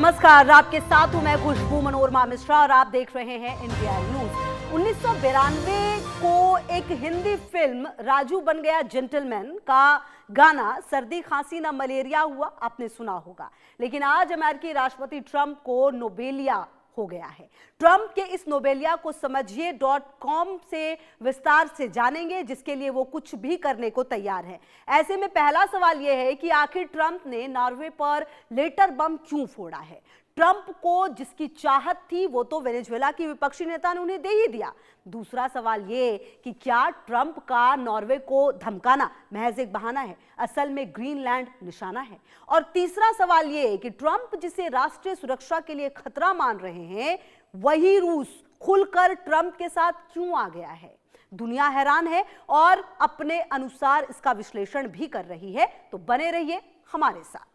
नमस्कार, आपके साथ हूं मैं खुशबू मनोरमा मिश्रा और आप देख रहे हैं इंडिया न्यूज। 1992 को एक हिंदी फिल्म राजू बन गया जेंटलमैन का गाना सर्दी खांसी ना मलेरिया हुआ आपने सुना होगा, लेकिन आज अमेरिकी राष्ट्रपति ट्रंप को नोबेलिया हो गया है। ट्रंप के इस नोबेलिया को समझिए.com से विस्तार से जानेंगे, जिसके लिए वो कुछ भी करने को तैयार है। ऐसे में पहला सवाल यह है कि आखिर ट्रंप ने नॉर्वे पर लेटर बम क्यों फोड़ा है। ट्रंप को जिसकी चाहत थी वो तो वेनेजुएला की विपक्षी नेता ने उन्हें दे ही दिया। दूसरा सवाल ये कि क्या ट्रंप का नॉर्वे को धमकाना महज एक बहाना है, असल में ग्रीनलैंड निशाना है। और तीसरा सवाल ये कि ट्रंप जिसे राष्ट्रीय सुरक्षा के लिए खतरा मान रहे हैं, वही रूस खुलकर ट्रंप के साथ क्यों आ गया है। दुनिया हैरान है और अपने अनुसार इसका विश्लेषण भी कर रही है, तो बने रहिए हमारे साथ।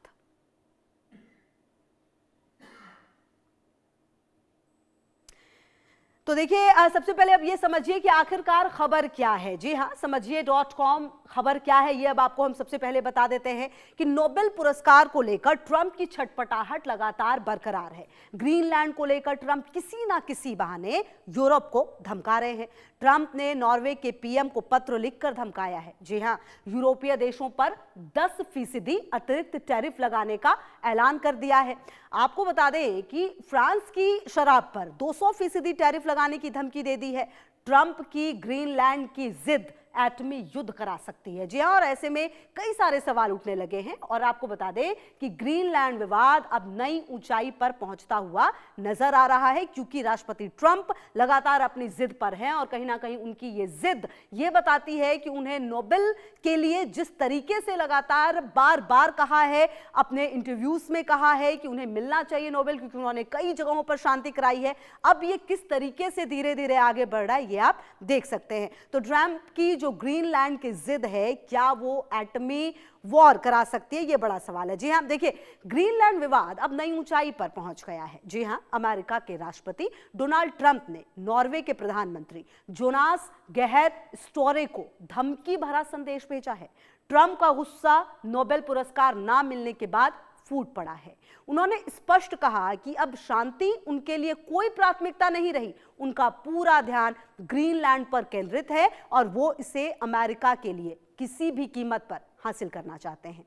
तो देखिए, सबसे पहले अब ये समझिए कि आखिरकार खबर क्या है। जी हाँ, समझिए.com खबर क्या है ये अब आपको हम सबसे पहले बता देते हैं कि नोबेल पुरस्कार को लेकर ट्रंप की छटपटाहट लगातार बरकरार है। ग्रीनलैंड को लेकर ट्रंप किसी ना किसी बहाने यूरोप को धमका रहे हैं। ट्रंप ने नॉर्वे के पीएम को पत्र लिखकर धमकाया है। जी हाँ, यूरोपीय देशों पर 10% अतिरिक्त टैरिफ लगाने का ऐलान कर दिया है। आपको बता दें कि फ्रांस की शराब पर 200% टैरिफ लगाने की धमकी दे दी है। ट्रंप की ग्रीनलैंड की जिद एटमी युद्ध करा सकती है। जी हां, और ऐसे में कई सारे सवाल उठने लगे हैं और आपको बता दें कि ग्रीनलैंड विवाद अब नई ऊंचाई पर पहुंचता हुआ नजर आ रहा है, क्योंकि राष्ट्रपति ट्रंप लगातार अपनी जिद पर हैं और कहीं ना कहीं उनकी ये जिद ये बताती है कि उन्हें नोबेल के लिए जिस तरीके से लगातार बार बार कहा है, अपने इंटरव्यूज में कहा है कि उन्हें मिलना चाहिए नोबेल, क्योंकि उन्होंने कई जगहों पर शांति कराई है, अब ये किस तरीके से धीरे धीरे आगे बढ़ रहा है ये आप देख सकते हैं। तो ट्रंप की जो ग्रीनलैंड की जिद है, क्या वो एटमी वॉर करा सकती है, ये बड़ा सवाल है। जी हां, देखिए, ग्रीनलैंड विवाद अब नई ऊंचाई पर पहुंच गया है। जी हां, अमेरिका के राष्ट्रपति डोनाल्ड ट्रंप ने नॉर्वे के प्रधानमंत्री जोनास गेहर स्टोरे को धमकी भरा संदेश भेजा है। ट्रंप का गुस्सा नोबेल पुरस्कार ना मिलने के बाद फूट पड़ा है। उन्होंने स्पष्ट कहा कि अब शांति उनके लिए कोई प्राथमिकता नहीं रही, उनका पूरा ध्यान ग्रीनलैंड पर केंद्रित है और वो इसे अमेरिका के लिए किसी भी कीमत पर हासिल करना चाहते हैं।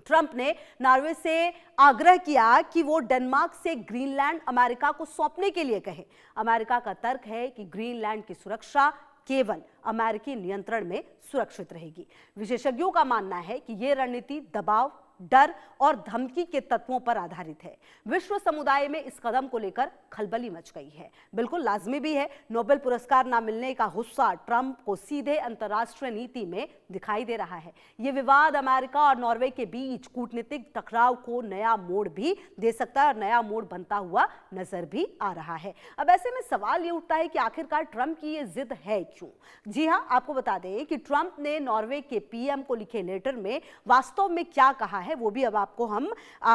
ट्रंप ने नॉर्वे से आग्रह किया कि वो डेनमार्क से ग्रीनलैंड अमेरिका को सौंपने के लिए कहे। अमेरिका का तर्क है कि ग्रीनलैंड की सुरक्षा केवल अमेरिकी नियंत्रण में सुरक्षित रहेगी। विशेषज्ञों का मानना है कि यह रणनीति दबाव, डर और धमकी के तत्वों पर आधारित है। विश्व समुदाय में इस कदम को लेकर खलबली मच गई है। बिल्कुल लाजमी भी है। नोबेल पुरस्कार न मिलने का गुस्सा ट्रंप को सीधे अंतर्राष्ट्रीय नीति में दिखाई दे रहा है। यह विवाद अमेरिका और नॉर्वे के बीच कूटनीतिक टकराव को नया मोड़ भी दे सकता है और नया मोड़ बनता हुआ नजर भी आ रहा है। अब ऐसे में सवाल यह उठता है कि आखिरकार ट्रंप की यह जिद है क्यों। जी हां, आपको बता दें कि ट्रंप ने नॉर्वे के पीएम को लिखे लेटर में वास्तव में क्या कहा है, वो भी अब आपको हम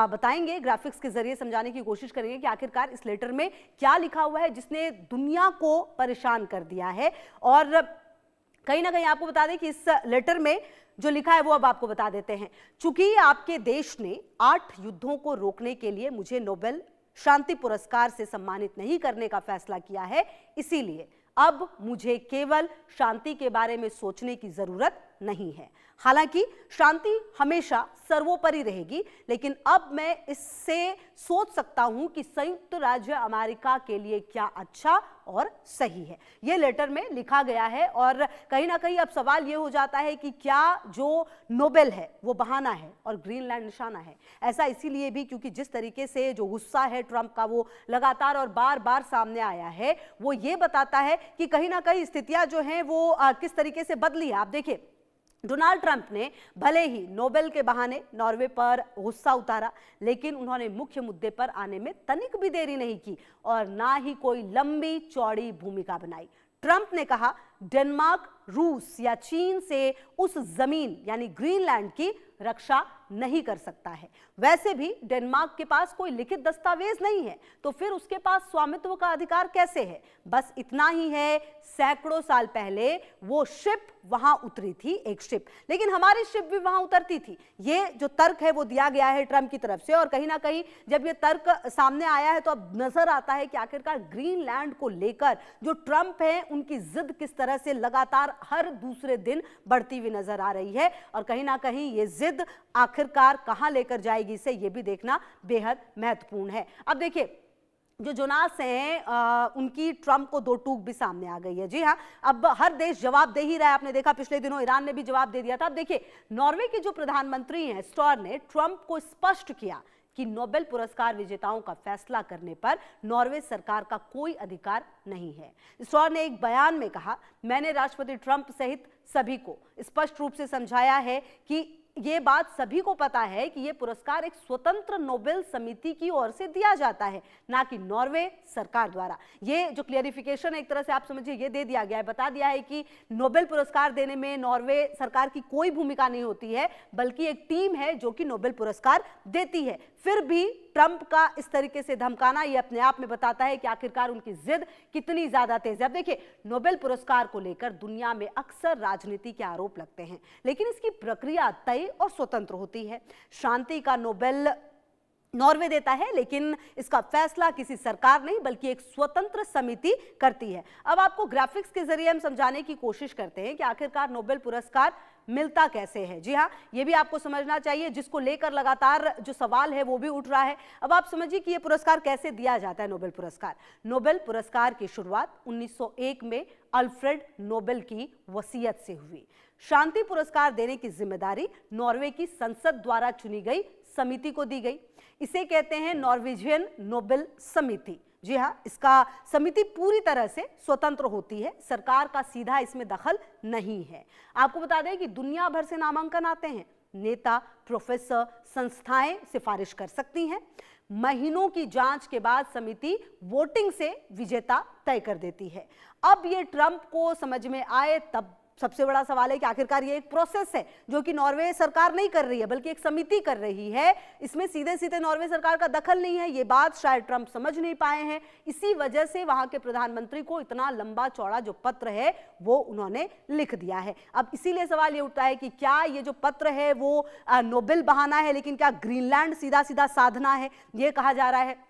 बताएंगे। ग्राफिक्स के जरिए समझाने की कोशिश करेंगे कि आखिरकार इस लेटर में क्या लिखा हुआ है जिसने दुनिया को परेशान कर दिया है। और कहीं ना कहीं आपको बता दें कि इस लेटर में जो लिखा है वो अब आपको बता देते हैं। चूंकि आपके देश ने 8 युद्धों को रोकने के लिए मुझे नोबेल शांति पुरस्कार से सम्मानित नहीं करने का फैसला किया है, इसीलिए अब मुझे केवल शांति के बारे में सोचने की जरूरत नहीं है। हालांकि शांति हमेशा सर्वोपरि रहेगी, लेकिन अब मैं इससे सोच सकता हूं कि संयुक्त राज्य अमेरिका के लिए क्या अच्छा और सही है। यह लेटर में लिखा गया है और कहीं ना कहीं अब सवाल यह हो जाता है कि क्या जो नोबेल है वो बहाना है और ग्रीनलैंड निशाना है। ऐसा इसीलिए भी क्योंकि जिस तरीके से जो गुस्सा है ट्रंप का वो लगातार और बार बार सामने आया है, वो ये बताता है कि कहीं ना कहीं स्थितियां जो हैं वो किस तरीके से बदली है। आप देखिए, डोनाल्ड ट्रंप ने भले ही नोबेल के बहाने नॉर्वे पर गुस्सा उतारा, लेकिन उन्होंने मुख्य मुद्दे पर आने में तनिक भी देरी नहीं की और ना ही कोई लंबी चौड़ी भूमिका बनाई। ट्रंप ने कहा डेनमार्क रूस या चीन से उस जमीन यानी ग्रीनलैंड की रक्षा नहीं कर सकता है। वैसे भी डेनमार्क के पास कोई लिखित दस्तावेज नहीं है, तो फिर उसके पास स्वामित्व का अधिकार कैसे है? बस इतना ही है, सैकड़ों साल पहले वो शिप वहां उतरी थी, एक शिप, लेकिन हमारी शिप भी वहां उतरती थी। ये जो तर्क है वो दिया गया है ट्रंप की तरफ से, और कहीं ना कहीं जब ये तर्क सामने आया है तो अब नजर आता है कि आखिरकार ग्रीनलैंड को लेकर जो ट्रंप है उनकी जिद किस तरह से लगातार हर दूसरे दिन बढ़ती हुई नजर आ रही है, और कहीं ना कहीं ये जिद आखिरकार कहां लेकर जाएगी इसे ये भी देखना बेहद महत्वपूर्ण है। अब देखिए, जो जोनास हैं उनकी ट्रंप को दो टूक भी सामने आ गई है। जी हाँ, अब हर देश जवाब दे ही रहा है। आपने देखा पिछले दिनों ईरान ने भी जवाब दे दिया था। अब देखिए, नॉर्वे के जो प्रधानमंत्री हैं स्टोर ने ट्रंप को स्पष्ट किया कि नोबेल पुरस्कार विजेताओं का फैसला करने पर नॉर्वे सरकार का कोई अधिकार नहीं है। स्टोर ने एक बयान में कहा, मैंने राष्ट्रपति ट्रंप सहित सभी को स्पष्ट रूप से समझाया है कि ये बात सभी को पता है कि ये पुरस्कार एक स्वतंत्र नोबेल समिति की ओर से दिया जाता है, ना कि नॉर्वे सरकार द्वारा। ये जो क्लियरिफिकेशन एक तरह से आप समझिए ये दे दिया गया है, बता दिया है कि नोबेल पुरस्कार देने में नॉर्वे सरकार की कोई भूमिका नहीं होती है, बल्कि एक टीम है जो कि नोबेल पुरस्कार देती है। फिर भी ट्रंप का इस तरीके से धमकाना ये अपने आप में बताता है कि आखिरकार उनकी जिद कितनी ज्यादा तेज है। अब देखिए, नोबेल पुरस्कार को लेकर दुनिया में अक्सर राजनीति के आरोप लगते हैं, लेकिन इसकी प्रक्रिया तय और स्वतंत्र होती है। शांति का नोबेल नॉर्वे देता है, लेकिन इसका फैसला किसी सरकार नहीं बल्कि एक स्वतंत्र समिति करती है। अब आपको ग्राफिक्स के जरिए हम समझाने की कोशिश करते हैं कि आखिरकार नोबेल पुरस्कार मिलता कैसे है। जी हाँ, ये भी आपको समझना चाहिए, जिसको लेकर लगातार जो सवाल है वो भी उठ रहा है। अब आप समझिए कि ये पुरस्कार कैसे दिया जाता है। नोबेल पुरस्कार, नोबेल पुरस्कार की शुरुआत 1901 में अल्फ्रेड नोबेल की वसीयत से हुई। शांति पुरस्कार देने की जिम्मेदारी नॉर्वे की संसद द्वारा चुनी गई समिति को दी गई। इसे कहते हैं नॉर्वेजियन नोबेल समिति। जी हाँ, इसका समिति पूरी तरह से स्वतंत्र होती है, सरकार का सीधा इसमें दखल नहीं है। आपको बता दें कि दुनिया भर से नामांकन आते हैं, नेता, प्रोफेसर, संस्थाएं सिफारिश कर सकती हैं। महीनों की जांच के बाद समिति वोटिंग से विजेता तय कर देती है। अब ये ट्रंप को समझ में आए तब सबसे बड़ा सवाल है कि आखिरकार ये एक प्रोसेस है जो कि नॉर्वे सरकार नहीं कर रही है बल्कि एक समिति कर रही है। इसमें सीधे सीधे नॉर्वे सरकार का दखल नहीं है। ये बात शायद ट्रंप समझ नहीं पाए हैं, इसी वजह से वहां के प्रधानमंत्री को इतना लंबा चौड़ा जो पत्र है वो उन्होंने लिख दिया है। अब इसीलिए सवाल ये उठता है कि क्या ये जो पत्र है वो नोबेल बहाना है, लेकिन क्या ग्रीनलैंड सीधा सीधा साधना है, ये कहा जा रहा है।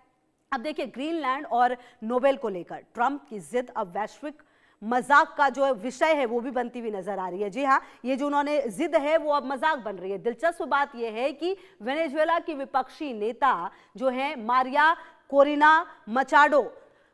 अब देखिए, ग्रीनलैंड और नोबेल को लेकर ट्रंप की जिद अब वैश्विक मजाक का जो विषय है वो भी बनती हुई नजर आ रही है। जी हाँ, ये जो उन्होंने जिद है वो अब मजाक बन रही है। दिलचस्प बात यह है कि वेनेजुएला की विपक्षी नेता जो है मारिया कोरिना मचाडो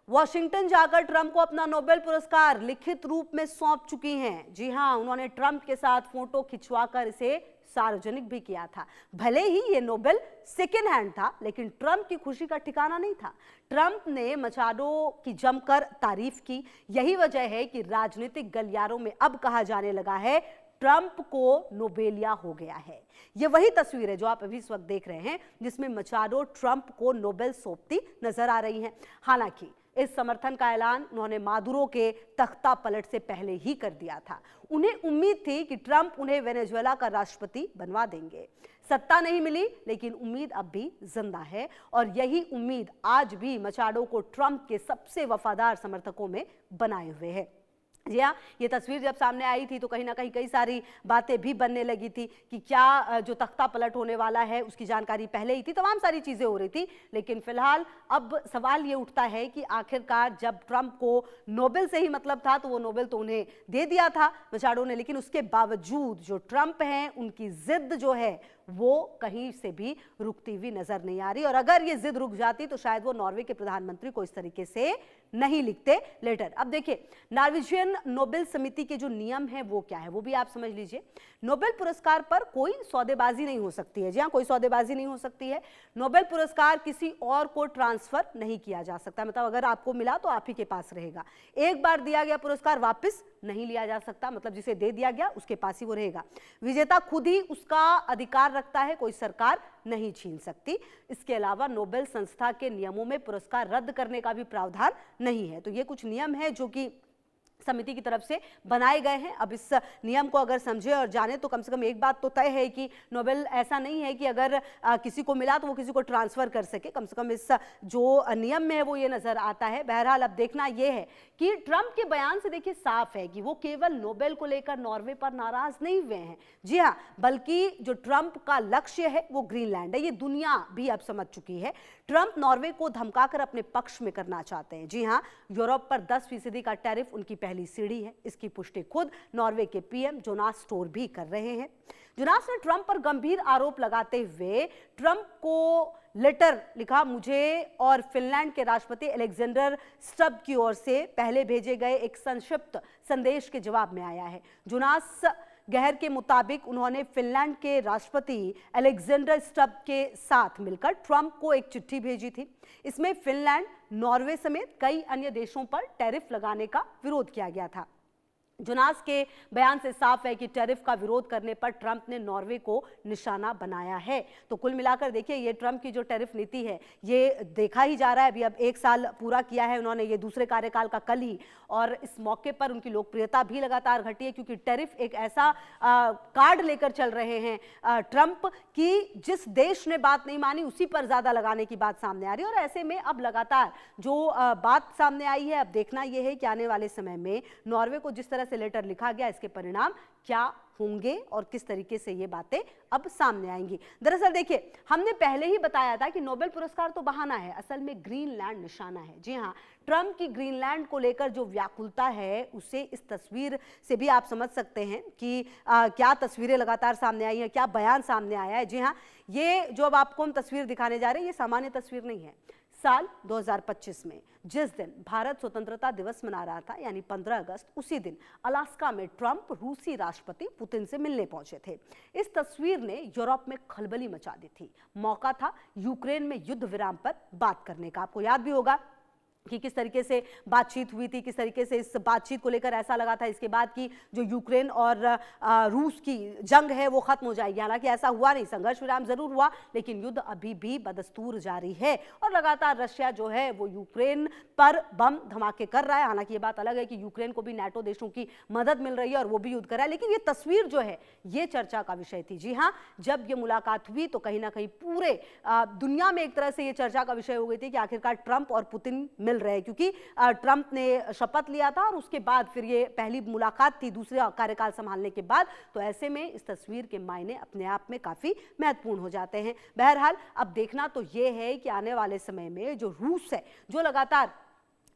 वॉशिंगटन जाकर ट्रंप को अपना नोबेल पुरस्कार लिखित रूप में सौंप चुकी हैं। जी हाँ, उन्होंने ट्रंप के साथ फोटो खिंचवाकर इसे सार्वजनिक भी किया था। भले ही ये नोबेल सेकेंड हैंड था, लेकिन ट्रंप की खुशी का ठिकाना नहीं था। ट्रंप ने मचाडो की जमकर तारीफ की। यही वजह है कि राजनीतिक गलियारों में अब कहा जाने लगा है ट्रंप को नोबेलिया हो गया है। ये वही तस्वीर है जो आप अभी इस वक्त देख रहे हैं, जिसमें मचाडो ट्रंप को नोबेल सौंपती नजर आ रही हैं। हालांकि इस समर्थन का ऐलान उन्होंने मादुरो के तख्ता पलट से पहले ही कर दिया था। उन्हें उम्मीद थी कि ट्रंप उन्हें वेनेजुएला का राष्ट्रपति बनवा देंगे। सत्ता नहीं मिली, लेकिन उम्मीद अब भी जिंदा है, और यही उम्मीद आज भी मचाडो को ट्रंप के सबसे वफादार समर्थकों में बनाए हुए है। जी हाँ, ये तस्वीर जब सामने आई थी तो कहीं ना कहीं कई सारी बातें भी बनने लगी थी कि क्या जो तख्ता पलट होने वाला है उसकी जानकारी पहले ही थी, तमाम सारी चीजें हो रही थी। लेकिन फिलहाल अब सवाल ये उठता है कि आखिरकार जब ट्रंप को नोबेल से ही मतलब था तो वो नोबेल तो उन्हें दे दिया था मचाडो ने, लेकिन उसके बावजूद जो ट्रंप हैं उनकी जिद जो है वो कहीं से भी रुकती हुई नजर नहीं आ रही। और अगर ये जिद रुक जाती तो शायद वो नॉर्वे के प्रधानमंत्री को इस तरीके से नहीं लिखते लेटर। अब देखिए, नॉर्वेजियन नोबेल समिति के जो नियम है वो क्या है वो भी आप समझ लीजिए। नोबेल पुरस्कार पर कोई सौदेबाजी नहीं हो सकती है। जी हाँ, कोई सौदेबाजी नहीं हो सकती है। नोबेल पुरस्कार किसी और को ट्रांसफर नहीं किया जा सकता, मतलब अगर आपको मिला तो आप ही के पास रहेगा। एक बार दिया गया पुरस्कार वापस नहीं लिया जा सकता, मतलब जिसे दे दिया गया उसके पास ही वो रहेगा। विजेता खुद ही उसका अधिकार रखता है, कोई सरकार नहीं छीन सकती। इसके अलावा नोबेल संस्था के नियमों में पुरस्कार रद्द करने का भी प्रावधान नहीं है। तो ये कुछ नियम है जो कि समिति की तरफ से बनाए गए हैं। अब इस नियम को अगर समझे और जाने तो कम से कम एक बात तो तय है कि नोबेल ऐसा नहीं है कि अगर किसी को मिला तो वो किसी को ट्रांसफर कर सके। कम से कम इस जो नियम में है वो ये नजर आता है। बहरहाल अब देखना ये है कि ट्रंप के बयान से देखिए साफ है कि वो केवल नोबेल को लेकर नॉर्वे पर नाराज नहीं हुए हैं, जी हाँ, बल्कि जो ट्रंप का लक्ष्य है वो ग्रीनलैंड है। ये दुनिया भी अब समझ चुकी है। ट्रंप नॉर्वे को धमकाकर अपने पक्ष में करना चाहते हैं। जी हाँ, यूरोप पर 10% का टैरिफ उनकी पहली सीढ़ी है। इसकी पुष्टि खुद नॉर्वे के पीएम जोनास स्टोर भी कर रहे हैं। जोनास ने ट्रंप पर गंभीर आरोप लगाते हुए ट्रंप को लेटर लिखा। मुझे और फिनलैंड के राष्ट्रपति अलेक्जेंडर स्टब की ओर से पहले भेजे गए एक संक्षिप्त संदेश के जवाब में आया है। जोनास गहर के मुताबिक उन्होंने फिनलैंड के राष्ट्रपति अलेक्जेंडर स्टब के साथ मिलकर ट्रंप को एक चिट्ठी भेजी थी। इसमें फिनलैंड, नॉर्वे समेत कई अन्य देशों पर टैरिफ लगाने का विरोध किया गया था। जोनास के बयान से साफ है कि टैरिफ का विरोध करने पर ट्रंप ने नॉर्वे को निशाना बनाया है। तो कुल मिलाकर देखिए ये ट्रंप की जो टैरिफ नीति है ये देखा ही जा रहा है। अभी अब 1 साल पूरा किया है उन्होंने, ये दूसरे कार्यकाल का कल ही, और इस मौके पर उनकी लोकप्रियता भी लगातार घटी है क्योंकि टैरिफ एक ऐसा कार्ड लेकर चल रहे हैं ट्रंप की जिस देश ने बात नहीं मानी उसी पर ज्यादा लगाने की बात सामने आ रही है। और ऐसे में अब लगातार जो बात सामने आई है, अब देखना यह है कि आने वाले समय में नॉर्वे को जिस तरह से लेटर लिखा गया इसके परिणाम क्या होंगे और किस तरीके से ये बातें अब सामने आएंगी। दरअसल देखिए हमने पहले ही बताया था कि नोबेल पुरस्कार तो बहाना है, असल में ग्रीनलैंड निशाना है। जी हाँ, ट्रंप की ग्रीनलैंड को लेकर जो व्याकुलता है उसे इस तस्वीर से भी आप समझ सकते हैं कि क्या तस्वीरें लगातार सामने आई हैं, क्या बयान सामने आया है। जी हाँ, ये जो अब आपको हम तस्वीर दिखाने जा रहे हैं ये सामान्य तस्वीर नहीं है। साल 2025 में जिस दिन भारत स्वतंत्रता दिवस मना रहा था यानी 15 अगस्त, उसी दिन अलास्का में ट्रंप रूसी राष्ट्रपति पुतिन से मिलने पहुंचे थे। इस तस्वीर ने यूरोप में खलबली मचा दी थी। मौका था यूक्रेन में युद्ध विराम पर बात करने का। आपको याद भी होगा कि किस तरीके से बातचीत हुई थी, किस तरीके से इस बातचीत को लेकर ऐसा लगा था इसके बाद कि जो यूक्रेन और रूस की जंग है वो खत्म हो जाएगी। हालांकि ऐसा हुआ नहीं, संघर्ष विराम जरूर हुआ लेकिन युद्ध अभी भी बदस्तूर जारी है और लगातार रशिया जो है वो यूक्रेन पर बम धमाके कर रहा है। हालांकि ये बात अलग है कि यूक्रेन को भी नाटो देशों की मदद मिल रही है और वो भी युद्ध कर रहा है, लेकिन ये तस्वीर जो है ये चर्चा का विषय थी। जी हाँ, जब ये मुलाकात हुई तो कहीं ना कहीं पूरे दुनिया में एक तरह से ये चर्चा का विषय हो गई थी कि आखिरकार ट्रंप और पुतिन मिल रहे हैं, क्योंकि ट्रंप ने शपथ लिया था और उसके बाद फिर ये पहली मुलाकात थी दूसरे कार्यकाल संभालने के बाद। तो ऐसे में इस तस्वीर के मायने अपने आप में काफी महत्वपूर्ण हो जाते हैं। बहरहाल अब देखना तो ये है कि आने वाले समय में जो रूस है, जो लगातार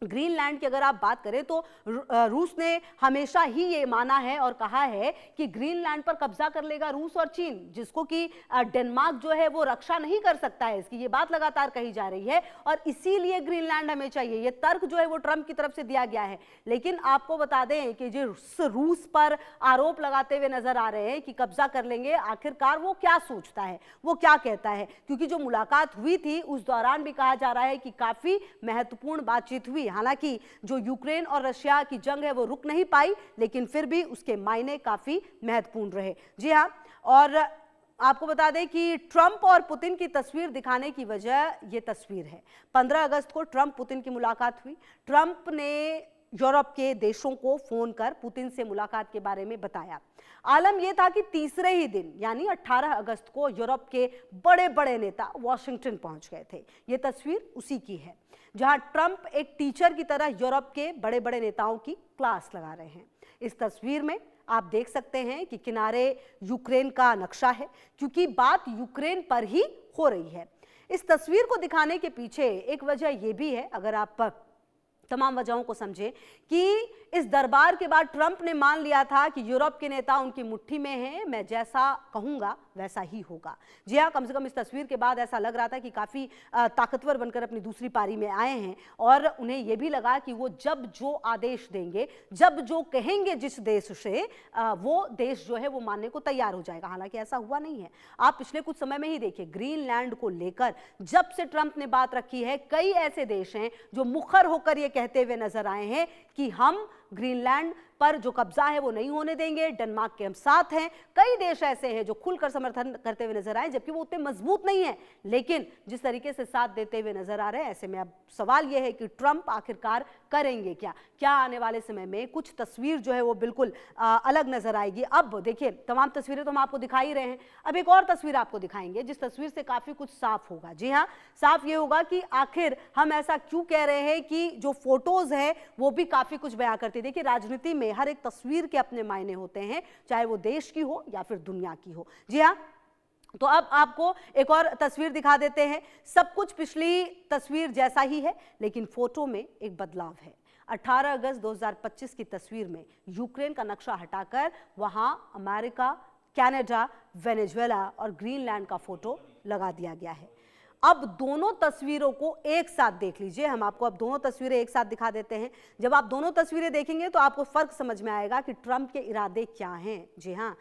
ग्रीनलैंड की अगर आप बात करें तो रूस ने हमेशा ही ये माना है और कहा है कि ग्रीनलैंड पर कब्जा कर लेगा रूस और चीन, जिसको कि डेनमार्क जो है वो रक्षा नहीं कर सकता है, इसकी ये बात लगातार कही जा रही है और इसीलिए ग्रीनलैंड हमें चाहिए। ये तर्क जो है वो ट्रंप की तरफ से दिया गया है। लेकिन आपको बता दें कि जो रूस पर आरोप लगाते हुए नजर आ रहे हैं कि कब्जा कर लेंगे, आखिरकार वो क्या सोचता है, वो क्या कहता है, क्योंकि जो मुलाकात हुई थी उस दौरान भी कहा जा रहा है कि काफी महत्वपूर्ण बातचीत हुई। हालांकि जो यूक्रेन और रशिया की जंग है वो रुक नहीं पाई, लेकिन फिर भी उसके मायने काफी महत्वपूर्ण रहे। जी हां, और आपको बता दें कि ट्रंप और पुतिन की तस्वीर दिखाने की वजह ये तस्वीर है। 15 अगस्त को ट्रंप पुतिन की मुलाकात हुई। ट्रंप ने यूरोप के देशों को फोन कर पुतिन से मुलाकात के बारे में बताया। आलम यह था कि तीसरे ही दिन यानी 18 अगस्त को यूरोप के बड़े बड़े नेता वॉशिंगटन पहुंच गए थे। यह तस्वीर उसी की है जहां ट्रंप एक टीचर की तरह यूरोप के बड़े बड़े नेताओं की क्लास लगा रहे हैं। इस तस्वीर में आप देख सकते हैं कि किनारे यूक्रेन का नक्शा है, क्योंकि बात यूक्रेन पर ही हो रही है। इस तस्वीर को दिखाने के पीछे एक वजह यह भी है, अगर आप तमाम वजहों को समझें, कि इस दरबार के बाद ट्रंप ने मान लिया था कि यूरोप के नेता उनकी मुट्ठी में हैं, मैं जैसा कहूंगा वैसा ही होगा। जी हाँ, कम से कम इस तस्वीर के बाद ऐसा लग रहा था कि काफी ताकतवर बनकर अपनी दूसरी पारी में आए हैं और उन्हें यह भी लगा कि वो जब जो आदेश देंगे, जब जो कहेंगे जिस देश से, वो देश जो है वो मानने को तैयार हो जाएगा। हालांकि ऐसा हुआ नहीं है। आप पिछले कुछ समय में ही देखिए, ग्रीनलैंड को लेकर जब से ट्रंप ने बात रखी है, कई ऐसे देश हैं जो मुखर होकर ये कहते हुए नजर आए हैं कि हम ग्रीनलैंड पर जो कब्जा है वो नहीं होने देंगे। डेनमार्क के हम साथ हैं। कई देश ऐसे हैं जो खुलकर समर्थन करते हुए नजर आए, जबकि वो उतने मजबूत नहीं है, लेकिन जिस तरीके से साथ देते हुए नजर आ रहे हैं, ऐसे में अब सवाल यह है कि ट्रंप आखिरकार करेंगे क्या आने वाले समय में कुछ तस्वीर जो है वो बिल्कुल अलग नजर आएगी। अब देखिए, तमाम तस्वीरें तो हम आपको दिखा ही रहे हैं, अब एक और तस्वीर आपको दिखाएंगे जिस तस्वीर से काफी कुछ साफ होगा। जी हाँ, साफ ये होगा कि आखिर हम ऐसा क्यों कह रहे हैं कि जो फोटोज है वो भी काफी कुछ बयां करती है। देखिए, राजनीति में हर एक तस्वीर के अपने मायने होते हैं, चाहे वो देश की हो या फिर दुनिया की हो। जी हाँ, तो अब आपको एक और तस्वीर दिखा देते हैं। सब कुछ पिछली तस्वीर जैसा ही है, लेकिन फोटो में एक बदलाव है। 18 अगस्त 2025 की तस्वीर में यूक्रेन का नक्शा हटाकर वहां अमेरिका, कनाडा, वेनेजुएला और ग्रीनलैंड का फोटो लगा दिया गया है। अब दोनों तस्वीरों को एक साथ देख लीजिए। हम आपको अब दोनों तस्वीरें एक साथ दिखा देते हैं। जब आप दोनों तस्वीरें देखेंगे तो आपको फर्क समझ में आएगा कि ट्रंप के इरादे क्या हैं। जी हाँ,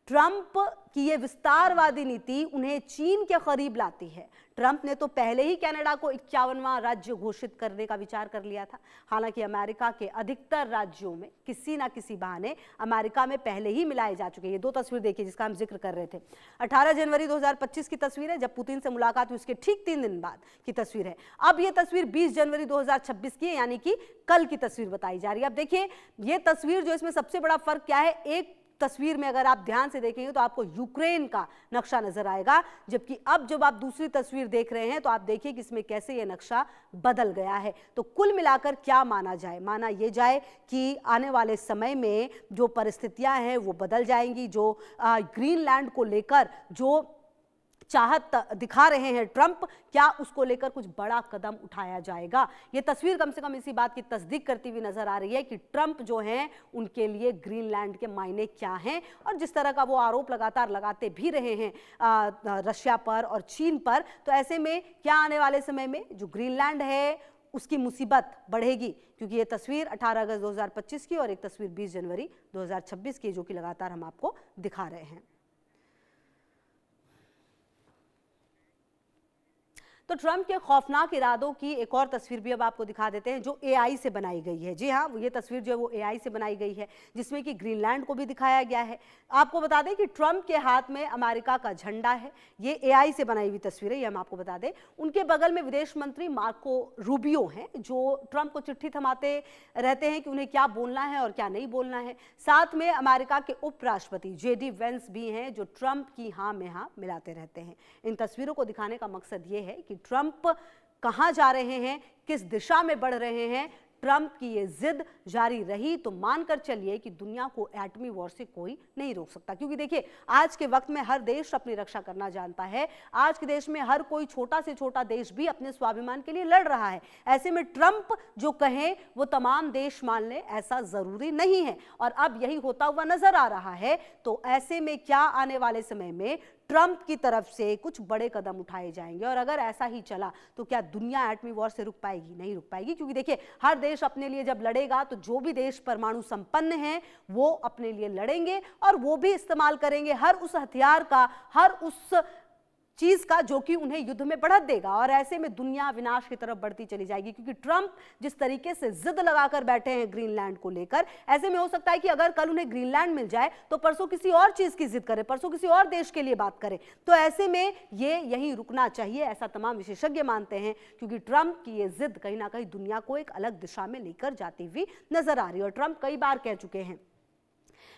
ट्रंप की ये विस्तारवादी नीति उन्हें चीन के करीब लाती है। ट्रंप ने तो पहले ही कनाडा को 51वां राज्य घोषित करने का विचार कर लिया था। हालांकि अमेरिका के अधिकतर राज्यों में किसी ना किसी बहाने अमेरिका में पहले ही मिलाए जा चुके हैं। ये दो तस्वीर देखिए जिसका हम जिक्र कर रहे थे। 18 जनवरी 2025 की तस्वीर है, जब पुतिन से मुलाकात हुई उसके ठीक 3 दिन बाद की तस्वीर है। अब ये तस्वीर 20 जनवरी 2026 की है, यानी कि कल की तस्वीर बताई जा रही है। अब देखिए, ये तस्वीर जो इसमें सबसे बड़ा फर्क क्या है, एक तस्वीर में अगर आप ध्यान से देखेंगे तो आपको यूक्रेन का नक्शा नजर आएगा, जबकि अब जब आप दूसरी तस्वीर देख रहे हैं तो आप देखिए कि इसमें कैसे ये नक्शा बदल गया है। तो कुल मिलाकर क्या माना जाए? माना ये जाए कि आने वाले समय में जो परिस्थितियां हैं वो बदल जाएंगी। जो ग्रीनलैंड को लेकर जो चाहत दिखा रहे हैं ट्रंप, क्या उसको लेकर कुछ बड़ा कदम उठाया जाएगा? ये तस्वीर कम से कम इसी बात की तस्दीक करती हुई नजर आ रही है कि ट्रंप जो हैं उनके लिए ग्रीनलैंड के मायने क्या हैं, और जिस तरह का वो आरोप लगातार लगाते भी रहे हैं रशिया पर और चीन पर, तो ऐसे में क्या आने वाले समय में जो ग्रीनलैंड है उसकी मुसीबत बढ़ेगी? क्योंकि ये तस्वीर 18 अगस्त 2025 की और एक तस्वीर 20 जनवरी 2026 की, जो कि लगातार हम आपको दिखा रहे हैं। तो ट्रंप के खौफनाक इरादों की एक और तस्वीर भी अब आपको दिखा देते हैं, जो एआई से बनाई गई है। जी हाँ, ये तस्वीर जो है वो एआई से बनाई गई है, जिसमें कि ग्रीनलैंड को भी दिखाया गया है। आपको बता दें कि ट्रंप के हाथ में अमेरिका का झंडा है। ये एआई से बनाई हुई तस्वीर है, ये हम आपको बता दें। उनके बगल में विदेश मंत्री मार्को रूबियो हैं, जो ट्रंप को चिट्ठी थमाते रहते हैं कि उन्हें क्या बोलना है और क्या नहीं बोलना है। साथ में अमेरिका के उपराष्ट्रपति जेडी वेंस भी हैं, जो ट्रंप की हाँ में हाँ मिलाते रहते हैं। इन तस्वीरों को दिखाने का मकसद ये है कि ट्रंप कहां जा रहे हैं, किस दिशा में बढ़ रहे हैं। ट्रंप की ये जिद जारी रही तो मानकर चलिए कि दुनिया को एटमी वॉर से कोई नहीं रोक सकता, क्योंकि देखिए आज के वक्त में हर देश अपनी रक्षा करना जानता है। आज के देश में हर कोई छोटा से छोटा देश भी अपने स्वाभिमान के लिए लड़ रहा है। ऐसे में ट्रंप जो कहे वो तमाम देश मान ले, ऐसा जरूरी नहीं है, और अब यही होता हुआ नजर आ रहा है। तो ऐसे में क्या आने वाले समय में ट्रंप की तरफ से कुछ बड़े कदम उठाए जाएंगे? और अगर ऐसा ही चला तो क्या दुनिया एटमी वॉर से रुक पाएगी? नहीं रुक पाएगी, क्योंकि देखिए हर देश अपने लिए जब लड़ेगा तो जो भी देश परमाणु संपन्न हैं वो अपने लिए लड़ेंगे, और वो भी इस्तेमाल करेंगे हर उस हथियार का, हर उस चीज का जो कि उन्हें युद्ध में बढ़त देगा। और ऐसे में दुनिया विनाश की तरफ बढ़ती चली जाएगी, क्योंकि ट्रंप जिस तरीके से जिद लगाकर बैठे हैं ग्रीनलैंड को लेकर, ऐसे में हो सकता है कि अगर कल उन्हें ग्रीनलैंड मिल जाए तो परसों किसी और चीज की जिद करे, परसों किसी और देश के लिए बात करे। तो ऐसे में ये यही रुकना चाहिए, ऐसा तमाम विशेषज्ञ मानते हैं, क्योंकि ट्रंप की ये जिद कहीं ना कहीं दुनिया को एक अलग दिशा में लेकर जाती हुई नजर आ रही है। और ट्रंप कई बार कह चुके हैं,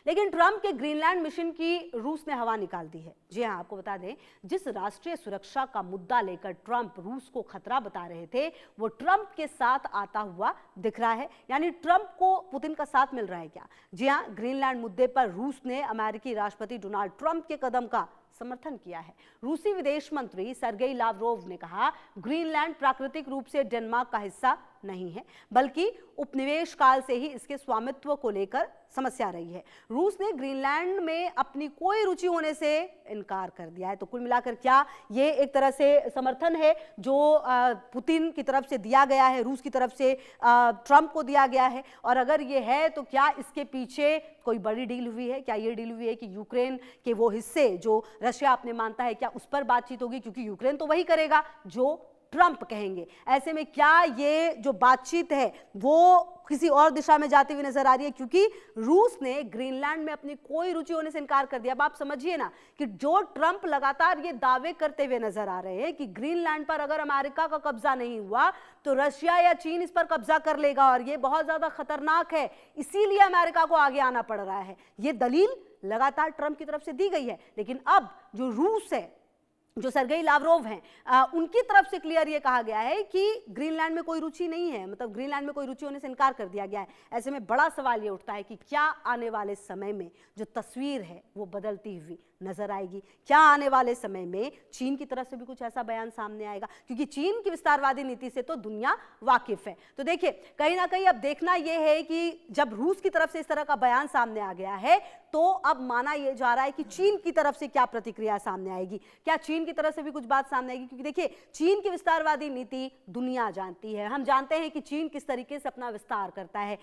लेकिन ट्रंप के ग्रीनलैंड मिशन की रूस ने हवा निकाल दी है। जी हां, आपको बता दें, जिस राष्ट्रीय सुरक्षा का मुद्दा लेकर ट्रंप रूस को खतरा बता रहे थे, वो ट्रंप के साथ आता हुआ दिख रहा है। यानी ट्रंप को पुतिन का साथ मिल रहा है क्या? जी हां, ग्रीनलैंड मुद्दे पर रूस ने अमेरिकी राष्ट्रपति डोनाल्ड ट्रंप के कदम का समर्थन किया है। रूसी विदेश मंत्री सर्गेई लावरोव ने कहा, ग्रीनलैंड प्राकृतिक रूप से डेनमार्क का हिस्सा नहीं है, बल्कि उपनिवेश काल से ही इसके स्वामित्व को लेकर समस्या रही है। रूस ने ग्रीनलैंड में अपनी कोई रुचि होने से इनकार कर दिया है। तो कुल मिलाकर क्या ये एक तरह से समर्थन है जो पुतिन की तरफ से दिया गया है, रूस की तरफ से ट्रंप को दिया गया है? और अगर ये है तो क्या इसके पीछे कोई बड़ी डील हुई है? क्या ये डील हुई है कि यूक्रेन के वो हिस्से जो रशिया अपने मानता है, क्या उस पर बातचीत होगी? क्योंकि यूक्रेन तो वही करेगा जो ट्रंप कहेंगे। ऐसे में क्या ये जो बातचीत है वो किसी और दिशा में जाती हुई नजर आ रही है, क्योंकि रूस ने ग्रीनलैंड में अपनी कोई रुचि होने से इनकार कर दिया। अब आप समझिए ना कि जो ट्रंप लगातार ये दावे करते हुए नजर आ रहे हैं कि ग्रीनलैंड पर अगर अमेरिका का कब्जा नहीं हुआ तो रशिया या चीन इस पर कब्जा कर लेगा और ये बहुत ज्यादा खतरनाक है, इसीलिए अमेरिका को आगे आना पड़ रहा है। ये दलील लगातार ट्रंप की तरफ से दी गई है। लेकिन अब जो रूस है, जो सर्गेई लावरोव हैं, उनकी तरफ से क्लियर ये कहा गया है कि ग्रीनलैंड में कोई रुचि नहीं है, मतलब ग्रीनलैंड में कोई रुचि होने से इनकार कर दिया गया है। ऐसे में बड़ा सवाल ये उठता है कि क्या आने वाले समय में जो तस्वीर है वो बदलती हुई नजर आएगी? क्या आने वाले समय में चीन की तरफ से भी कुछ ऐसा बयान सामने आएगा? क्योंकि चीन की विस्तारवादी नीति से तो दुनिया वाकिफ है। तो देखिए, कहीं ना कहीं अब देखना यह है कि जब रूस की तरफ से इस तरह का बयान सामने आ गया है तो अब माना यह जा रहा है कि चीन की तरफ से क्या प्रतिक्रिया सामने आएगी। क्या चीन की तरफ से भी कुछ बात सामने आएगी? क्योंकि देखिए, चीन की विस्तारवादी नीति दुनिया जानती है, हम जानते हैं कि चीन किस तरीके से अपना विस्तार करता है।